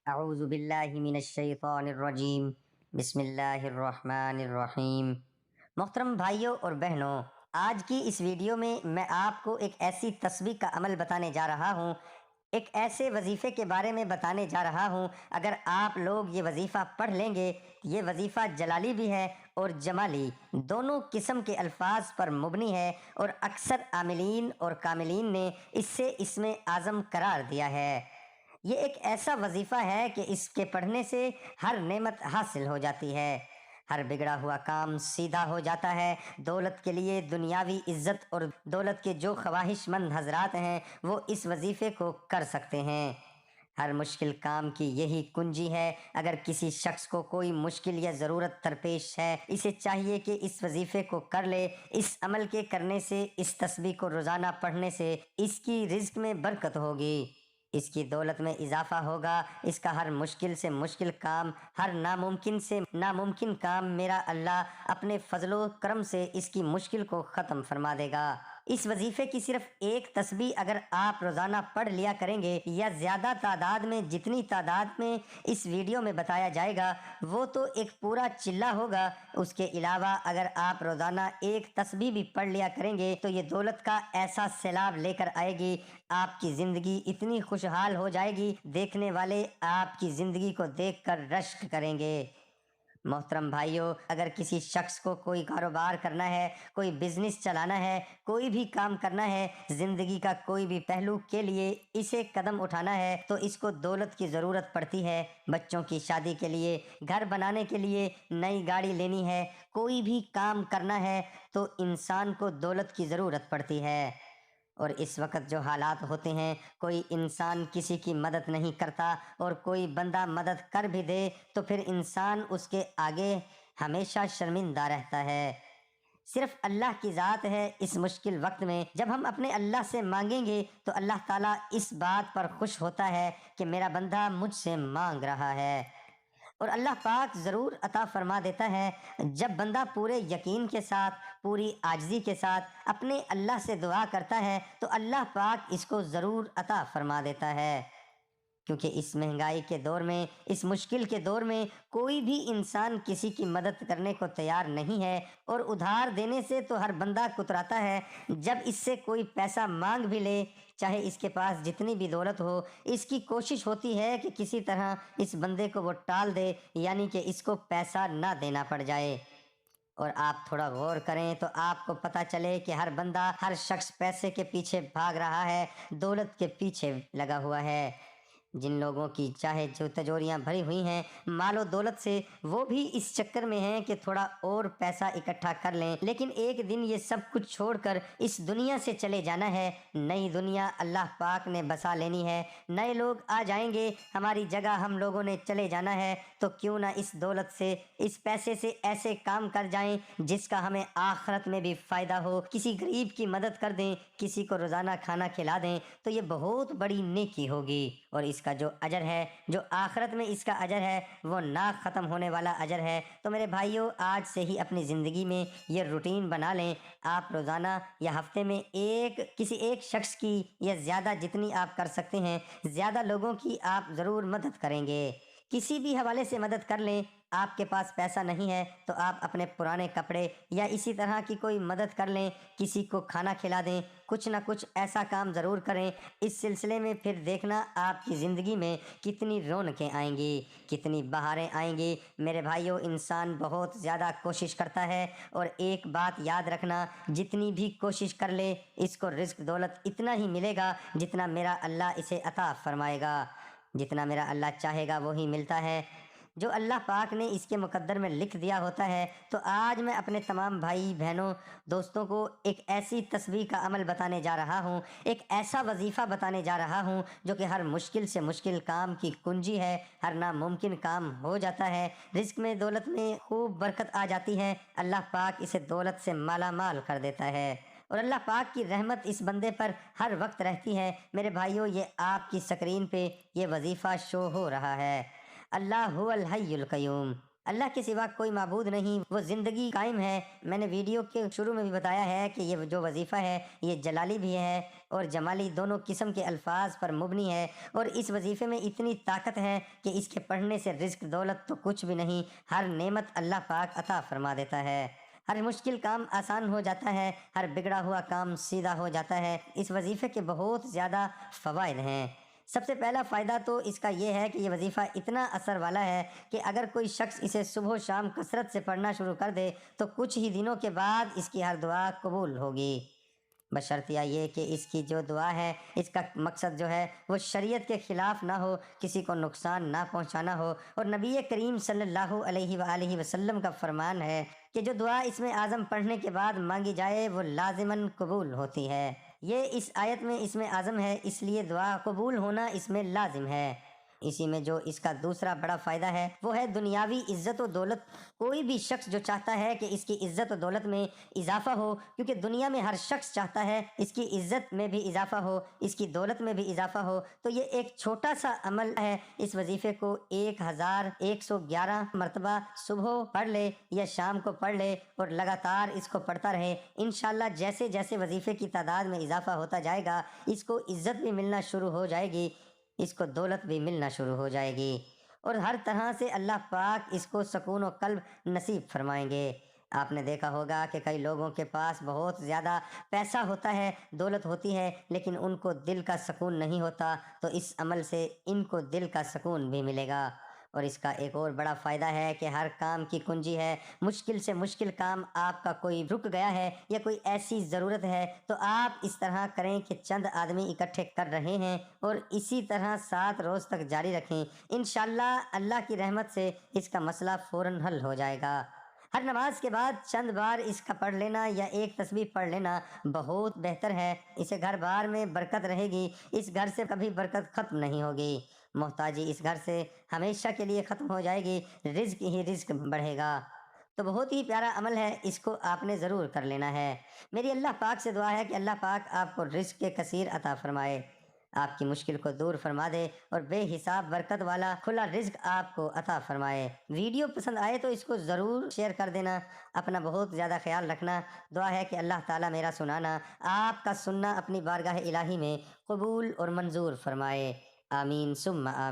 اعوذ باللہ من الشیطان الرجیم، بسم اللہ الرحمن الرحیم۔ محترم بھائیوں اور بہنوں، آج کی اس ویڈیو میں میں آپ کو ایک ایسی تسبیح کا عمل بتانے جا رہا ہوں، ایک ایسے وظیفے کے بارے میں بتانے جا رہا ہوں۔ اگر آپ لوگ یہ وظیفہ پڑھ لیں گے، یہ وظیفہ جلالی بھی ہے اور جمالی، دونوں قسم کے الفاظ پر مبنی ہے، اور اکثر عاملین اور کاملین نے اس سے اسم اعظم قرار دیا ہے۔ یہ ایک ایسا وظیفہ ہے کہ اس کے پڑھنے سے ہر نعمت حاصل ہو جاتی ہے، ہر بگڑا ہوا کام سیدھا ہو جاتا ہے۔ دولت کے لیے دنیاوی عزت اور دولت کے جو خواہش مند حضرات ہیں وہ اس وظیفے کو کر سکتے ہیں۔ ہر مشکل کام کی یہی کنجی ہے۔ اگر کسی شخص کو کوئی مشکل یا ضرورت درپیش ہے، اسے چاہیے کہ اس وظیفے کو کر لے۔ اس عمل کے کرنے سے، اس تسبیح کو روزانہ پڑھنے سے اس کی رزق میں برکت ہوگی، اس کی دولت میں اضافہ ہوگا، اس کا ہر مشکل سے مشکل کام، ہر ناممکن سے ناممکن کام میرا اللہ اپنے فضل و کرم سے اس کی مشکل کو ختم فرما دے گا۔ اس وظیفے کی صرف ایک تسبیح اگر آپ روزانہ پڑھ لیا کریں گے، یا زیادہ تعداد میں، جتنی تعداد میں اس ویڈیو میں بتایا جائے گا وہ تو ایک پورا چلہ ہوگا۔ اس کے علاوہ اگر آپ روزانہ ایک تسبیح بھی پڑھ لیا کریں گے تو یہ دولت کا ایسا سیلاب لے کر آئے گی، آپ کی زندگی اتنی خوشحال ہو جائے گی، دیکھنے والے آپ کی زندگی کو دیکھ کر رشک کریں گے۔ محترم بھائیوں، اگر کسی شخص کو کوئی کاروبار کرنا ہے، کوئی بزنس چلانا ہے، کوئی بھی کام کرنا ہے، زندگی کا کوئی بھی پہلو کے لیے اسے قدم اٹھانا ہے تو اس کو دولت کی ضرورت پڑتی ہے۔ بچوں کی شادی کے لیے، گھر بنانے کے لیے، نئی گاڑی لینی ہے، کوئی بھی کام کرنا ہے تو انسان کو دولت کی ضرورت پڑتی ہے۔ اور اس وقت جو حالات ہوتے ہیں، کوئی انسان کسی کی مدد نہیں کرتا، اور کوئی بندہ مدد کر بھی دے تو پھر انسان اس کے آگے ہمیشہ شرمندہ رہتا ہے۔ صرف اللہ کی ذات ہے اس مشکل وقت میں۔ جب ہم اپنے اللہ سے مانگیں گے تو اللہ تعالیٰ اس بات پر خوش ہوتا ہے کہ میرا بندہ مجھ سے مانگ رہا ہے، اور اللہ پاک ضرور عطا فرما دیتا ہے۔ جب بندہ پورے یقین کے ساتھ، پوری عاجزی کے ساتھ اپنے اللہ سے دعا کرتا ہے تو اللہ پاک اس کو ضرور عطا فرما دیتا ہے، کیونکہ اس مہنگائی کے دور میں، اس مشکل کے دور میں کوئی بھی انسان کسی کی مدد کرنے کو تیار نہیں ہے، اور ادھار دینے سے تو ہر بندہ کتراتا ہے۔ جب اس سے کوئی پیسہ مانگ بھی لے، چاہے اس کے پاس جتنی بھی دولت ہو، اس کی کوشش ہوتی ہے کہ کسی طرح اس بندے کو وہ ٹال دے، یعنی کہ اس کو پیسہ نہ دینا پڑ جائے۔ اور آپ تھوڑا غور کریں تو آپ کو پتہ چلے کہ ہر بندہ، ہر شخص پیسے کے پیچھے بھاگ رہا ہے، دولت کے پیچھے لگا ہوا ہے۔ جن لوگوں کی چاہے جو تجوریاں بھری ہوئی ہیں مال و دولت سے، وہ بھی اس چکر میں ہیں کہ تھوڑا اور پیسہ اکٹھا کر لیں، لیکن ایک دن یہ سب کچھ چھوڑ کر اس دنیا سے چلے جانا ہے۔ نئی دنیا اللہ پاک نے بسا لینی ہے، نئے لوگ آ جائیں گے، ہماری جگہ ہم لوگوں نے چلے جانا ہے، تو کیوں نہ اس دولت سے، اس پیسے سے ایسے کام کر جائیں جس کا ہمیں آخرت میں بھی فائدہ ہو۔ کسی غریب کی مدد کر دیں، کسی کو روزانہ کھانا کھلا دیں تو یہ بہت بڑی نیکی ہوگی، اور اس کا جو اجر ہے، جو آخرت میں اس کا اجر ہے، وہ نہ ختم ہونے والا اجر ہے۔ تو میرے بھائیوں، آج سے ہی اپنی زندگی میں یہ روٹین بنا لیں۔ آپ روزانہ یا ہفتے میں کسی ایک شخص کی، یا زیادہ جتنی آپ کر سکتے ہیں، زیادہ لوگوں کی آپ ضرور مدد کریں گے۔ کسی بھی حوالے سے مدد کر لیں۔ آپ کے پاس پیسہ نہیں ہے تو آپ اپنے پرانے کپڑے یا اسی طرح کی کوئی مدد کر لیں، کسی کو کھانا کھلا دیں، کچھ نہ کچھ ایسا کام ضرور کریں۔ اس سلسلے میں پھر دیکھنا آپ کی زندگی میں کتنی رونقیں آئیں گی، کتنی بہاریں آئیں گی۔ میرے بھائیوں، انسان بہت زیادہ کوشش کرتا ہے، اور ایک بات یاد رکھنا، جتنی بھی کوشش کر لے اس کو رزق دولت اتنا ہی ملے گا جتنا میرا اللہ اسے عطا فرمائے گا۔ جتنا میرا اللہ چاہے گا وہی ملتا ہے، جو اللہ پاک نے اس کے مقدر میں لکھ دیا ہوتا ہے۔ تو آج میں اپنے تمام بھائی بہنوں، دوستوں کو ایک ایسی تسبیح کا عمل بتانے جا رہا ہوں، ایک ایسا وظیفہ بتانے جا رہا ہوں جو کہ ہر مشکل سے مشکل کام کی کنجی ہے، ہر ناممکن کام ہو جاتا ہے، رزق میں، دولت میں خوب برکت آ جاتی ہے، اللہ پاک اسے دولت سے مالا مال کر دیتا ہے، اور اللہ پاک کی رحمت اس بندے پر ہر وقت رہتی ہے۔ میرے بھائیوں، یہ آپ کی سکرین پہ یہ وظیفہ شو ہو رہا ہے۔ اللہ هو الحی القیوم، اللہ کے سوا کوئی معبود نہیں، وہ زندگی قائم ہے۔ میں نے ویڈیو کے شروع میں بھی بتایا ہے کہ یہ جو وظیفہ ہے یہ جلالی بھی ہے، اور جمالی دونوں قسم کے الفاظ پر مبنی ہے، اور اس وظیفے میں اتنی طاقت ہے کہ اس کے پڑھنے سے رزق دولت تو کچھ بھی نہیں، ہر نعمت اللہ پاک عطا فرما دیتا ہے۔ ہر مشکل کام آسان ہو جاتا ہے، ہر بگڑا ہوا کام سیدھا ہو جاتا ہے۔ اس وظیفے کے بہت زیادہ فوائد ہیں۔ سب سے پہلا فائدہ تو اس کا یہ ہے کہ یہ وظیفہ اتنا اثر والا ہے کہ اگر کوئی شخص اسے صبح و شام کثرت سے پڑھنا شروع کر دے تو کچھ ہی دنوں کے بعد اس کی ہر دعا قبول ہوگی، بشرطیہ یہ کہ اس کی جو دعا ہے اس کا مقصد جو ہے وہ شریعت کے خلاف نہ ہو، کسی کو نقصان نہ پہنچانا ہو، اور نبی کریم صلی اللہ علیہ وآلہ وسلم کا فرمان ہے کہ جو دعا اسم اعظم پڑھنے کے بعد مانگی جائے وہ لازماً قبول ہوتی ہے۔ یہ اس آیت میں اسم اعظم ہے، اس لیے دعا قبول ہونا اس میں لازم ہے۔ اسی میں جو اس کا دوسرا بڑا فائدہ ہے وہ ہے دنیاوی عزت و دولت۔ کوئی بھی شخص جو چاہتا ہے کہ اس کی عزت و دولت میں اضافہ ہو، کیونکہ دنیا میں ہر شخص چاہتا ہے اس کی عزت میں بھی اضافہ ہو، اس کی دولت میں بھی اضافہ ہو، تو یہ ایک چھوٹا سا عمل ہے۔ اس وظیفے کو 1111 مرتبہ صبح پڑھ لے یا شام کو پڑھ لے اور لگاتار اس کو پڑھتا رہے، انشاءاللہ جیسے جیسے وظیفے کی تعداد میں اضافہ ہوتا جائے گا اس کو عزت بھی ملنا شروع ہو جائے گی، اس کو دولت بھی ملنا شروع ہو جائے گی، اور ہر طرح سے اللہ پاک اس کو سکون و قلب نصیب فرمائیں گے۔ آپ نے دیکھا ہوگا کہ کئی لوگوں کے پاس بہت زیادہ پیسہ ہوتا ہے، دولت ہوتی ہے، لیکن ان کو دل کا سکون نہیں ہوتا، تو اس عمل سے ان کو دل کا سکون بھی ملے گا۔ اور اس کا ایک اور بڑا فائدہ ہے کہ ہر کام کی کنجی ہے۔ مشکل سے مشکل کام آپ کا کوئی رک گیا ہے یا کوئی ایسی ضرورت ہے تو آپ اس طرح کریں کہ چند آدمی اکٹھے کر رہے ہیں اور اسی طرح 7 روز تک جاری رکھیں، انشاءاللہ اللہ کی رحمت سے اس کا مسئلہ فوراً حل ہو جائے گا۔ ہر نماز کے بعد چند بار اس کا پڑھ لینا یا ایک تسبیح پڑھ لینا بہت بہتر ہے، اسے گھر بار میں برکت رہے گی، اس گھر سے کبھی برکت ختم نہیں ہوگی، محتاجی اس گھر سے ہمیشہ کے لیے ختم ہو جائے گی، رزق ہی رزق بڑھے گا۔ تو بہت ہی پیارا عمل ہے، اس کو آپ نے ضرور کر لینا ہے۔ میری اللہ پاک سے دعا ہے کہ اللہ پاک آپ کو رزق کے کثیر عطا فرمائے، آپ کی مشکل کو دور فرما دے اور بے حساب برکت والا کھلا رزق آپ کو عطا فرمائے۔ ویڈیو پسند آئے تو اس کو ضرور شیئر کر دینا۔ اپنا بہت زیادہ خیال رکھنا۔ دعا ہے کہ اللہ تعالیٰ میرا سنانا، آپ کا سننا اپنی بارگاہ الہی میں قبول اور منظور فرمائے۔ آمین ثم آمین۔